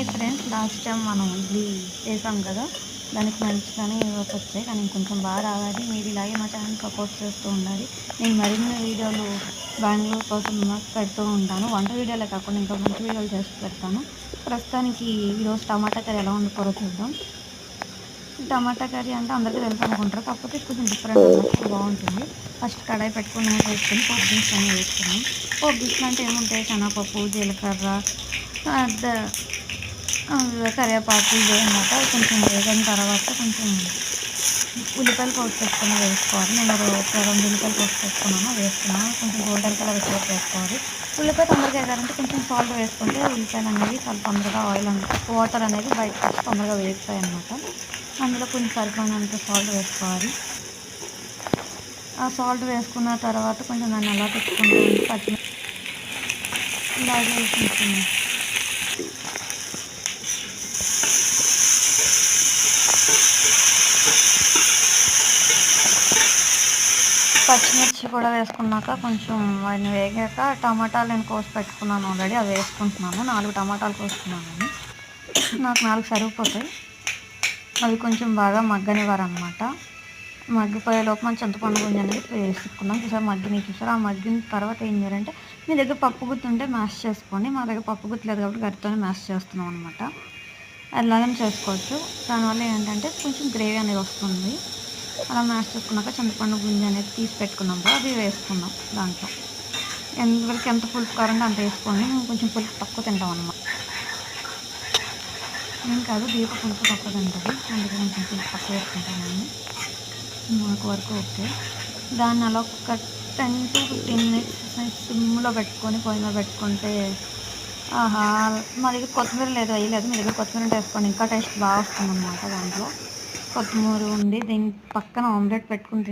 Hi friends, last time మనం ఇడ్లీ వేసాం కదా, దానికి మంచిగానే వ్యూవర్స్ వచ్చాయి. కానీ కొంచెం బాగా రావాలి. మీరు ఇలాగే మా ఛానల్ సపోర్ట్ చేస్తూ ఉండాలి. నేను మరిన్ని వీడియోలు బెంగళూరు కోసం పెడుతూ ఉంటాను. వంట వీడియోలే కాకుండా ఇంకా మంచి వీడియోలు చేసి పెడతాను. ప్రస్తుతానికి ఈరోజు టమాటా కర్రీ ఎలా వండుకోరో చూద్దాం. టమాటా కర్రీ అంటే అందరికీ తెలుసు అనుకుంటారు, కాకపోతే కొంచెం డిఫరెంట్ అన్నమాట, బాగుంటుంది. ఫస్ట్ కడాయి పెట్టుకుని నూనె వేసుకొని పోపు దినుసులు అన్నీ వేసుకున్నాం. పోపు దినుసులు అంటే ఏముంటాయి, శనగపప్పు, జీలకర్ర, కరివేపాకు వేయమాట. కొంచెం వేగిన తర్వాత కొంచెం ఉల్లిపాయలు కోసి పెట్టుకుని వేసుకోవాలి. నేను ఒక 2 ఉల్లిపాయలు కోసి పెట్టుకున్నాను, వేసుకున్నాను. కొంచెం గోల్డెన్ కలర్ వచ్చేసి వేసుకోవాలి. ఉల్లిపాయ తొందరగా వేగాలంటే కొంచెం సాల్ట్ వేసుకుంటే ఉల్లిపాయలు అనేవి చాలా తొందరగా వాటర్ అనేది బయటకు వచ్చి తొందరగా వేగుతాయి అన్నమాట. అందులో కొంచెం సరిపోయినంత సాల్ట్ వేసుకోవాలి. ఆ సాల్ట్ వేసుకున్న తర్వాత కొంచెం దాన్ని అలా పెట్టుకుంటూ ఉంటే పచ్చిమిర్చి ఇలాగే కొంచెం పచ్చిమిర్చి కూడా వేసుకున్నాక కొంచెం వాటిని వేగాక టమాటాలు నేను కోసి పెట్టుకున్నాను ఆల్రెడీ, అవి వేసుకుంటున్నాను. 4 టమాటాలు కోసుకున్నాను, నాకు 4 సరిగిపోతాయి. అవి కొంచెం బాగా మగ్గనివ్వారనమాట. మగ్గిపోయే లోపు మనం చింతపండు గుంజ అనేది వేసుకున్నాం. చూసారు మగ్గిని, చూసారు. ఆ మగ్గిన తర్వాత ఏం చేయాలంటే, మీ దగ్గర పప్పు గుత్తి ఉంటే మ్యాష్ చేసుకోండి. మా దగ్గర పప్పు గుత్తి లేదు కాబట్టి గరిటెతోనే మ్యాష్ చేస్తున్నాం అనమాట. అలాగే చేసుకోవచ్చు. దానివల్ల ఏంటంటే కొంచెం గ్రేవీ అనేది వస్తుంది. అలా మ్యాష్ చేసుకున్నాక చింతపండు గుంజ అనేది తీసి పెట్టుకున్నాం కదా, అది వేసుకున్నాం దాంట్లో. ఎవరికి ఎంత పులుపు కావాలంటే అంత వేసుకోండి. మేము కొంచెం పులుపు తక్కువ తింటాం అన్నమాట. నేను కాదు, దీప పులుపు తక్కువ తింటుంది, అందుకే కొంచెం పులుపు తక్కువ వేసుకుంటానండి. మాకు వరకు ఓకే. దాన్ని అలా ఒక 10 to 15 మినిట్స్ సిమ్లో పెట్టుకొని పొయ్యి మీద పెట్టుకుంటే ఆహా! మా దగ్గర కొత్తిమీర లేదు, వేయలేదు. మీ దగ్గర కొత్తిమీర ఉంటే వేసుకోండి, ఇంకా టేస్ట్ బాగా వస్తుందన్నమాట. దాంట్లో కొత్తిమీర ఉండి దీని పక్కన ఆమ్లెట్ పెట్టుకుని